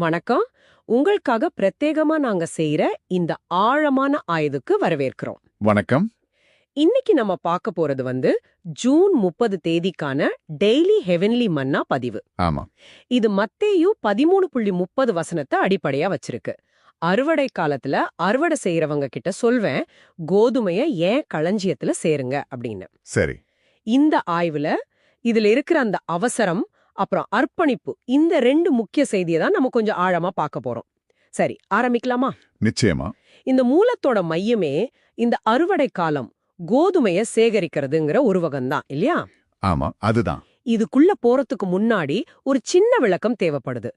வணக்கம். உங்களுக்காக பிரத்யேகமா நாங்க செய்யற இந்த ஆழமான ஆய்வுக்கு வரவேற்கிறோம். வணக்கம். இன்னைக்கு நம்ம பார்க்க போறது ஜூன் 30 தேதிக்கான டெய்லி ஹெவன்லி மன்னா பதிவு. ஆமா. இது மத்தேயு 13.30 வசனத்தை அடிப்படையா வச்சிருக்கு. அறுவடை காலத்துல அறுவடை செய்யறவங்க கிட்ட சொல்வேன், கோதுமைய ஏன் களஞ்சியத்துல சேருங்க அப்படின்னு. சரி. இந்த ஆய்வுல இதுல இருக்கிற அந்த அவசரம் அப்புறம் அர்ப்பணிப்பு, இந்த 2 முக்கிய செய்தியை தான் நம்ம கொஞ்சம் ஆழமா பார்க்க போறோம். சரி, ஆரம்பிக்கலாமா? நிச்சயமா. இந்த மூலத்தோட மையமே இந்த அறுவடை காலம், கோதுமைய சேகரிக்கிறதுங்கிற ஒரு வகம்தான் இல்லையா? ஆமா, அதுதான். இதுக்குள்ள போறதுக்கு முன்னாடி ஒரு சின்ன விளக்கம் தேவைப்படுது.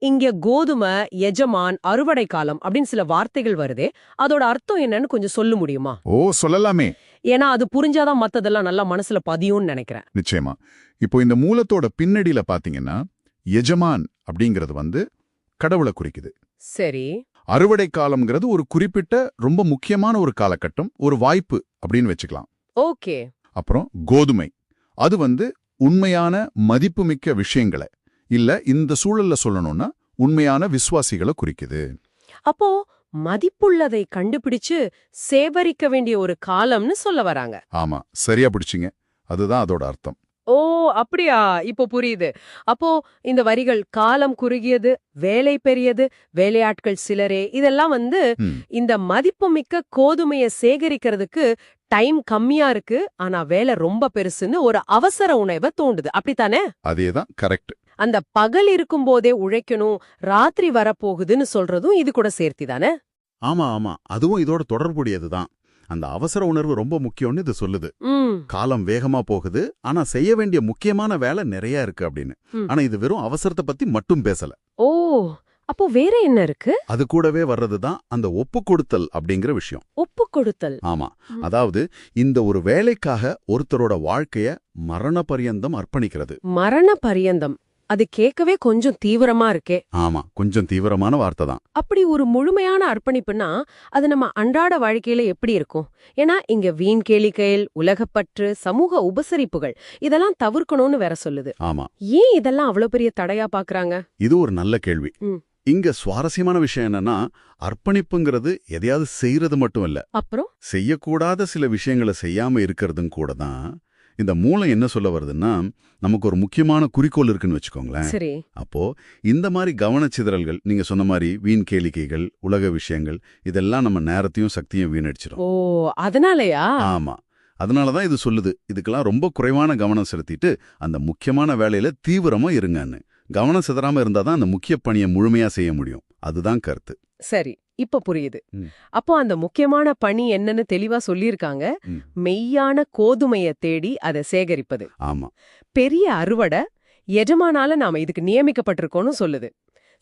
இங்க கோதுமை, எஜமான், அறுவடை காலம் அப்படின்னு சில வார்த்தைகள் வருதே, அதோட அர்த்தம் என்னன்னு கொஞ்சம் சொல்ல முடியுமா? ஓ, சொல்லலாமே. ஏன்னா அது புரிஞ்சாதான் மத்ததெல்லாம் நல்லா மனசுல பதியும்னு நினைக்கிறேன். நிச்சயமா. இப்போ இந்த மூலத்தோட பின்னடியில பாத்தீங்கன்னா, எஜமான் அப்படிங்கிறது கடவுளை குறிக்குது. சரி. அறுவடை காலம்ங்கிறது ஒரு குறிப்பிட்ட ரொம்ப முக்கியமான ஒரு காலகட்டம், ஒரு வாய்ப்பு அப்படின்னு வச்சுக்கலாம். ஓகே. அப்புறம் கோதுமை, அது உண்மையான மதிப்புமிக்க விஷயங்களை, இல்ல இந்த சூழல்ல சொல்லணும்னா உண்மையான விசுவாசிகளை குறிக்குது. அப்போ மதிப்புள்ளதை கண்டுபிடிச்சு சேவரிக்க வேண்டிய ஒரு காலம்னு சொல்ல வராங்க. ஆமா, சரியா பிடிச்சிங்க. அதுதான் அதோட அர்த்தம். ஓ, அப்படியா? இப்போ புரியுது. அப்போ இந்த வரிகள் காலம் குறுகியது, வேலை பெரியது, வேலையாட்கள் சிலரே, இதெல்லாம் இந்த மதிப்புமிக்க கோதுமைய சேகரிக்கிறதுக்கு டைம் கம்மியா இருக்கு, ஆனா வேலை ரொம்ப பெருசுன்னு ஒரு அவசர உணர்வை தோண்டுது. அப்படித்தானே? அதேதான், கரெக்ட். அந்த பகல் இருக்கும் போதே உழைக்கணும், ராத்திரி வரப்போகுதுன்னு சொல்றதும் இது கூட சேர்த்தி தானே? ஆமா ஆமா, அதுவும் இதோட தொடர்புடையதுதான். அந்த அவசர உணர்வு ரொம்ப முக்கியம்னு இது சொல்லுது. காலம் வேகமா போகுது, ஆனா செய்ய வேண்டிய முக்கியமான வேலை நிறைய இருக்கு அப்படின்னு. ஆனா இது வெறும் அவசரத்தை பத்தி மட்டும் பேசல. ஓ, அப்போ வேற என்ன இருக்கு? அது கூடவே வர்றதுதான் அந்த ஒப்பு கொடுத்தல் அப்படிங்கிற விஷயம். ஒப்பு கொடுத்தல். ஆமா, அதாவது இந்த ஒரு வேலைக்காக ஒருத்தரோட வாழ்க்கைய மரண பரியந்தம் அர்ப்பணிக்கிறது. மரண பரியந்தம், அது கேட்கவே கொஞ்சம் தீவிரமா இருக்கே. ஆமா, கொஞ்சம் தீவிரமான வார்த்தை தான். அப்படி ஒரு முழுமையான அர்ப்பணிப்புனா அது நம்ம அன்றாட வாழ்க்கையில எப்படி இருக்கும்? ஏன்னா இங்க வீண் கேளிக்கையில், உலகப்பற்று, சமூக உபசரிப்புகள் இதெல்லாம் தவிர்க்கணும்னு வேற சொல்லுது. ஆமா. ஏன் இதெல்லாம் அவ்வளவு பெரிய தடையா பாக்குறாங்க? இது ஒரு நல்ல கேள்வி. இங்க சுவாரஸ்யமான விஷயம் என்னன்னா, அர்ப்பணிப்புங்கிறது எதையாவது செய்யறது மட்டும் இல்ல, அப்புறம் செய்யக்கூடாத சில விஷயங்களை செய்யாம இருக்கிறதும் கூட தான். இந்த மூலம் என்ன சொல்ல வருதுன்னா, நமக்கு ஒரு முக்கியமான குறிக்கோள் இருக்குன்னு வச்சுக்கோங்களேன். சரி. அப்போ இந்த மாதிரி கவனச்சிதறல்கள், நீங்க சொன்ன மாதிரி வீண் கேளிக்கைகள், உலக விஷயங்கள், இதெல்லாம் நம்ம நேரத்தையும் சக்தியும் வீணடிச்சிடும். ஓ, அதனாலயா? ஆமா, அதனாலதான் இது சொல்லுது, இதுக்கெல்லாம் ரொம்ப குறைவான கவனம் செலுத்திட்டு அந்த முக்கியமான வேலையில தீவிரமா இருங்கன்னு. கவனம் சிதறாம இருந்தாதான் அந்த முக்கிய பணியை முழுமையா செய்ய முடியும். அதுதான் கருத்து. சரி, இப்ப புரியுது. அப்போ அந்த முக்கியமான பணி என்னன்னு தெளிவா சொல்லியிருக்காங்க. மெய்யான கோதுமைய தேடி அதை சேகரிப்பது. ஆமா. பெரிய அறுவடை, எஜமானால நாம இதுக்கு நியமிக்கப்பட்டிருக்கோம்னு சொல்லுது.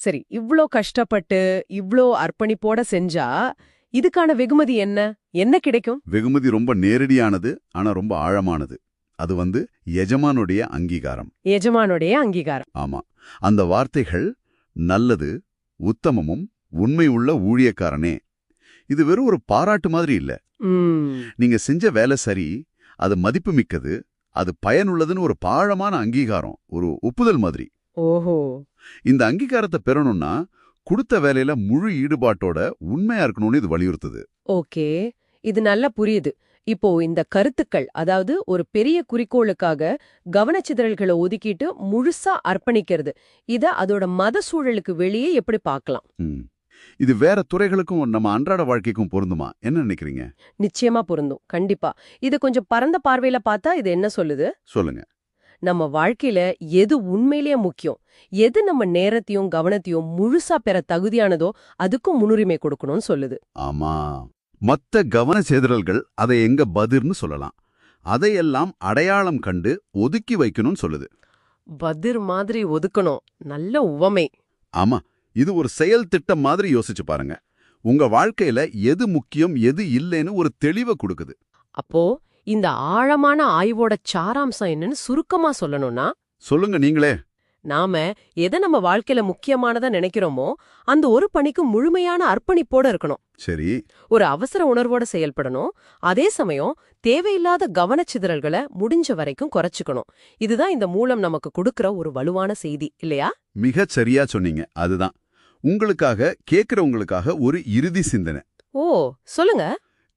சரி, இவ்ளோ கஷ்டப்பட்டு இவ்ளோ அர்ப்பணிப்போட செஞ்சா இதுக்கான வெகுமதி என்ன? என்ன கிடைக்கும்? வெகுமதி ரொம்ப நேரடியானது, ஆனா ரொம்ப ஆழமானது. அது எஜமானுடைய அங்கீகாரம். எஜமானுடைய அங்கீகாரம். ஆமா, அந்த வார்த்தைகள் நல்லது, உத்தமமும் உண்மை உள்ள ஊழியக்காரனே. இது வெறும் ஒரு பாராட்டு மாதிரி இல்ல. நீங்க செஞ்ச வேலை சரி, அது மதிப்புமிக்கது, அது பயனுள்ளதுன்னு ஒரு பாழமான அங்கீகாரம், ஒரு ஒப்புதல் மாதிரி. ஓஹோ. இந்த அங்கீகாரத்தை பெறணும்னா கொடுத்த வேலையில முழு ஈடுபாட்டோட உண்மையா இருக்கணும்னு இது வலியுறுத்துது. ஓகே, இது நல்லா புரியுது. இப்போ இந்த கருத்துக்கள், அதாவது ஒரு பெரிய குறிக்கோளுக்காக கவனச்சிதறல்களை ஒதுக்கிட்டு முழுசா அர்ப்பணிக்கிறது, இத அதோட மத சூழலுக்கு வெளியே எப்படி பார்க்கலாம்? இது வேற துறைகளுக்கும் நம்ம அன்றாட வாழ்க்கைக்கும் பொருந்துமா? என்ன நினைக்கிறீங்க? நிச்சயமா பொருந்தும், கண்டிப்பா. இது கொஞ்சம் பரந்த பார்வையில பார்த்தா இது என்ன சொல்லுது? சொல்லுங்க. நம்ம வாழ்க்கையில எது உண்மையிலேயே முக்கியம், எது நம்ம நேரத்தையும் கவனத்தையும் முழுசா பெற தகுதியானதோ அதுக்கும் முன்னுரிமை கொடுக்கணும்னு சொல்லுது. ஆமா, மத்த கவன சேதறல்கள் அதை எங்க பதிர்னு சொல்லலாம், அதையெல்லாம் அடையாளம் கண்டு ஒதுக்கி வைக்கணும்னு சொல்லுது. பதிர் மாதிரி ஒதுக்கணும், நல்ல உவமை. ஆமா, இது ஒரு செயல் திட்டம் மாதிரி யோசிச்சு பாருங்க. உங்க வாழ்க்கையில எது முக்கியம் எது இல்லைன்னு ஒரு தெளிவை கொடுக்குது. அப்போ இந்த ஆழமான ஆய்வோட சாராம்சம் என்னன்னு சுருக்கமா சொல்லணும்னா, சொல்லுங்க நீங்களே. நாம எதை நம்ம வாழ்க்கையில முக்கியமானதா நினைக்கிறோமோ அந்த ஒரு பணிக்கு முழுமையான அர்ப்பணிப்போட இருக்கணும். சரி. ஒரு அவசர உணர்வோட செயல்படணும். அதே சமயம் தேவையில்லாத கவனச்சிதறல்களை முடிஞ்ச வரைக்கும் குறைச்சுக்கணும். இதுதான் இந்த மூலம் நமக்கு கொடுக்கிற ஒரு வலுவான செய்தி இல்லையா? மிகச் சரியா சொன்னீங்க. அதுதான். உங்களுக்காக, கேட்கறவங்களுக்காக ஒரு இறுதி சிந்தனை. ஓ, சொல்லுங்க.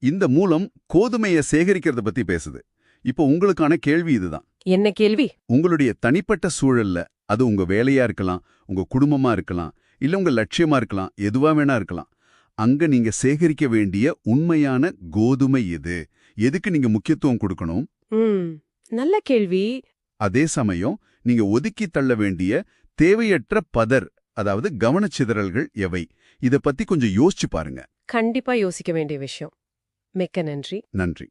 இந்த மூலம் கோதுமையை சேகரிக்கிறத பத்தி பேசுது. இப்போ உங்களுக்கான கேள்வி இதுதான். என்ன கேள்வி? உங்களுடைய தனிப்பட்ட சூழல்ல, அது உங்க வேலையா இருக்கலாம், உங்க குடும்பமா இருக்கலாம், இல்ல உங்க லட்சியமா இருக்கலாம், எதுவா வேணா இருக்கலாம். அங்க நீங்க சேகரிக்க வேண்டிய உண்மையான கோதுமை எது? எதுக்கு நீங்க முக்கியத்துவம் கொடுக்கணும்? நல்ல கேள்வி. அதே சமயம் நீங்க ஒதுக்கி தள்ள வேண்டிய தேவையற்ற பதர், அதாவது கவனச்சிதறல்கள் எவை? இத பத்தி கொஞ்சம் யோசிச்சு பாருங்க. கண்டிப்பா யோசிக்க வேண்டிய விஷயம். மிக்க நன்றி. நன்றி.